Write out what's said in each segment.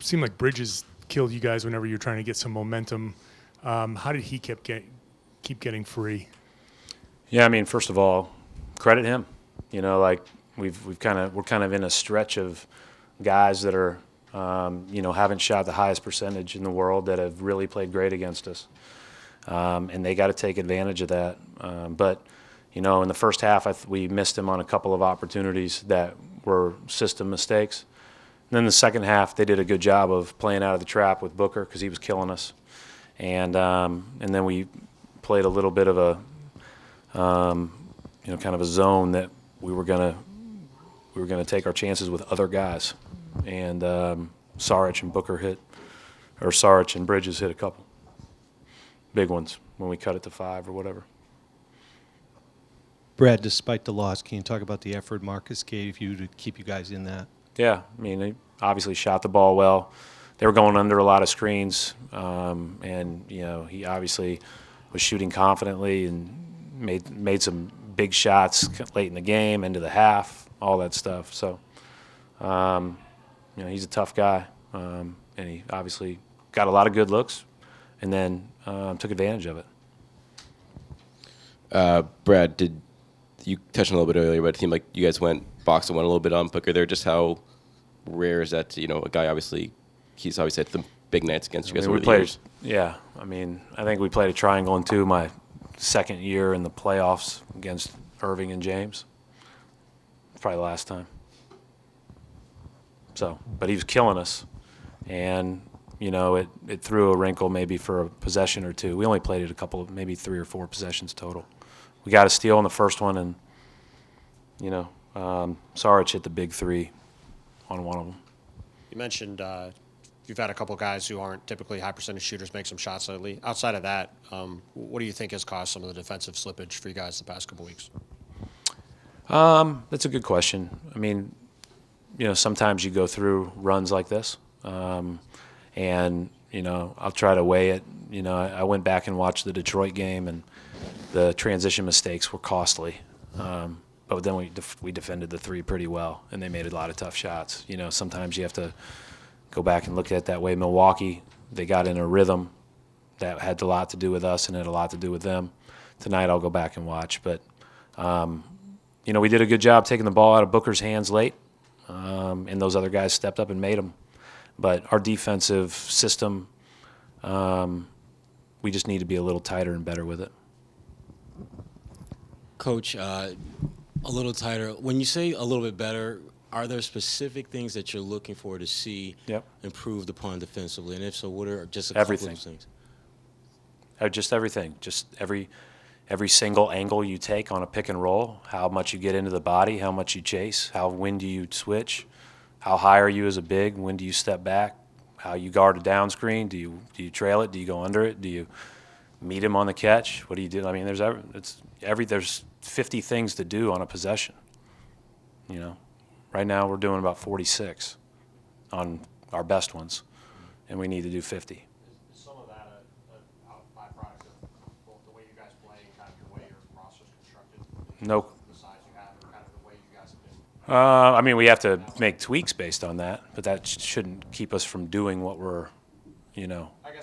seemed like Bridges killed you guys whenever you were trying to get some momentum. How did he keep getting free? Yeah, I mean, first of all, credit him. Like we're kind of in a stretch of guys that are, haven't shot the highest percentage in the world that have really played great against us, and they got to take advantage of that. But in the first half, we missed him on a couple of opportunities that were system mistakes. And then the second half, they did a good job of playing out of the trap with Booker because he was killing us, and then we played a little bit of a kind of a zone that we were gonna take our chances with other guys, and Saric and Bridges hit a couple big ones when we cut it to 5 or whatever. Brad, despite the loss, can you talk about the effort Marcus gave you to keep you guys in that? Yeah, I mean, they obviously shot the ball well. They were going under a lot of screens, and he obviously was shooting confidently and made some big shots late in the game, into the half, all that stuff. So, he's a tough guy, and he obviously got a lot of good looks, and then took advantage of it. Brad, you touched on a little bit earlier, but it seemed like you guys went box to one a little bit on Booker there. Just how rare is that? A guy he's obviously had some big nights against you guys over the years. Yeah, I mean, I think we played a triangle in 2 my second year in the playoffs against Irving and James. Probably the last time. So, but he was killing us, and it threw a wrinkle maybe for a possession or 2. We only played it a couple of maybe 3 or 4 possessions total. We got a steal in the first one, and Saric hit the big 3 on one of them. You mentioned you've had a couple guys who aren't typically high percentage shooters make some shots lately. Outside of that, what do you think has caused some of the defensive slippage for you guys the past couple weeks? That's a good question. I mean, sometimes you go through runs like this, and I'll try to weigh it. I went back and watched the Detroit game, and the transition mistakes were costly. But then we defended the 3 pretty well, and they made a lot of tough shots. Sometimes you have to go back and look at it that way. Milwaukee, they got in a rhythm that had a lot to do with us and had a lot to do with them. Tonight I'll go back and watch. But, we did a good job taking the ball out of Booker's hands late, and those other guys stepped up and made them. But our defensive system, we just need to be a little tighter and better with it. Coach, a little tighter. When you say a little bit better, are there specific things that you're looking for to see improved upon defensively? And if so, what are just a couple of things? Just everything. Just every single angle you take on a pick and roll, how much you get into the body, how much you chase, when do you switch, how high are you as a big, when do you step back, how you guard a down screen, do you trail it, do you go under it, do you meet him on the catch, what do you do? I mean, there's 50 things to do on a possession. Right now we're doing about 46 on our best ones, and we need to do 50. Is some of that a byproduct of both the way you guys play and kind of the way your roster's constructed? No. The size you have and kind of the way you guys have been? We have to make tweaks based on that, but that shouldn't keep us from doing what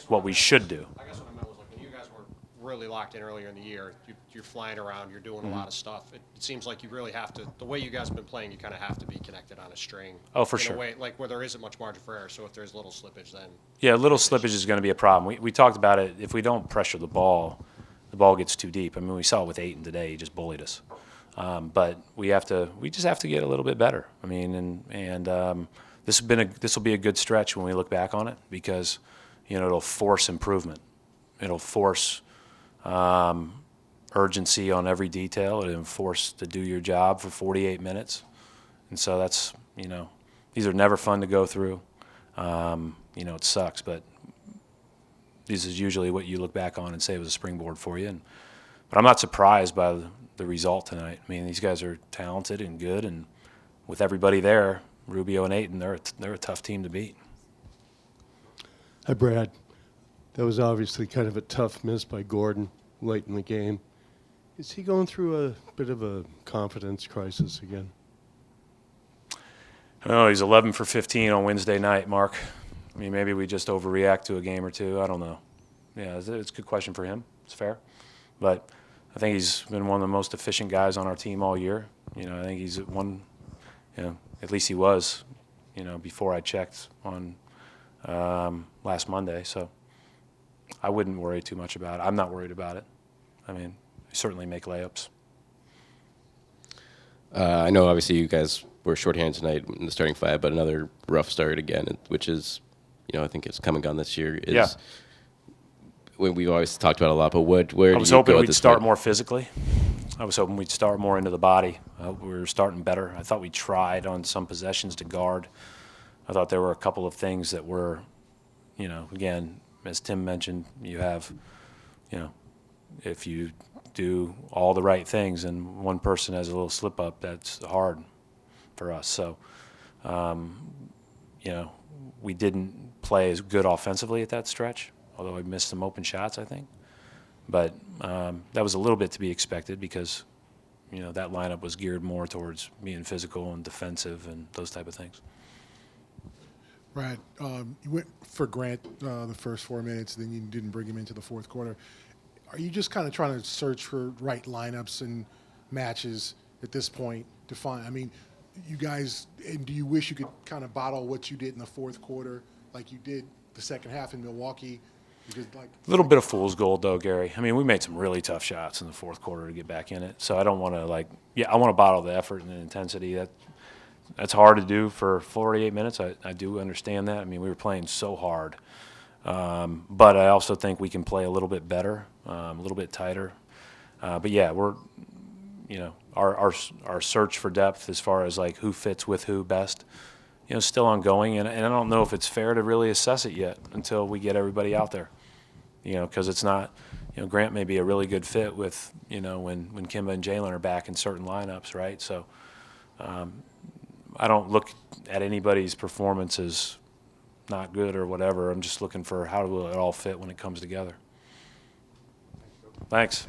what we should do. I guess what I meant was when you guys were really locked in earlier in the year, you're flying around, you're doing a lot of stuff. It seems like you really have to, the way you guys have been playing, you kind of have to be connected on a string. Oh, for sure. In a way, like where there isn't much margin for error, so if there's little slippage, then... Yeah, little slippage is going to be a problem. We talked about it. If we don't pressure the ball gets too deep. I mean, we saw it with Ayton today. He just bullied us. But we just have to get a little bit better. I mean, and this will be a good stretch when we look back on it because, it'll force improvement. It'll force urgency on every detail. It'll force to do your job for 48 minutes. And so that's, these are never fun to go through. It sucks, but this is usually what you look back on and say was a springboard for you. But I'm not surprised by the result tonight. I mean, these guys are talented and good, and with everybody there, Rubio and Ayton, they're a tough team to beat. Hi, Brad. That was obviously kind of a tough miss by Gordon late in the game. Is he going through a bit of a confidence crisis again? Oh, he's 11 for 15 on Wednesday night, Mark. mean, maybe we just overreact to a game or two. I don't know. Yeah, it's a good question for him. It's fair. But I think he's been one of the most efficient guys on our team all year. You know, I think he's one, you know, at least he was, you know, before I checked on last Monday. So I wouldn't worry too much about it. I'm not worried about it. I mean, we certainly make layups. I know obviously you guys were shorthanded tonight in the starting five, but another rough start again, which is, you know, I think it's come and gone this year. Is Yeah. When we've always talked about a lot, but where I was do you hoping go at we'd this start point? more physically. I was hoping we'd start more into the body. We were starting better. I thought we tried on some possessions to guard. I thought there were a couple of things that were, you know, again, as Tim mentioned, you have, you know, if you do all the right things and one person has a little slip up, that's hard for us. So, you know, we didn't play as good offensively at that stretch, although I missed some open shots, I think. But that was a little bit to be expected because, you know, that lineup was geared more towards being physical and defensive and those type of things. Brad, you went for Grant the first 4 minutes, then you didn't bring him into the fourth quarter. Are you just kind of trying to search for right lineups and matches at this point to find? I mean, you guys, and do you wish you could kind of bottle what you did in the fourth quarter like you did the second half in Milwaukee? Because, like, A little bit of fool's gold, though, Gary. I mean, we made some really tough shots in the fourth quarter to get back in it. So I don't want to, like, I want to bottle the effort and the intensity. That's hard to do for 48 minutes. I do understand that. I mean, we were playing so hard. But I also think we can play a little bit better, a little bit tighter. But, yeah, we're, you know, our search for depth as far as, like, who fits with who best, you know, still ongoing. And I don't know if it's fair to really assess it yet until we get everybody out there, you know, because it's not, you know, Grant may be a really good fit with, you know, when Kimba and Jalen are back in certain lineups, right? So I don't look at anybody's performance as not good or whatever. I'm just looking for how will it all fit when it comes together. Thanks.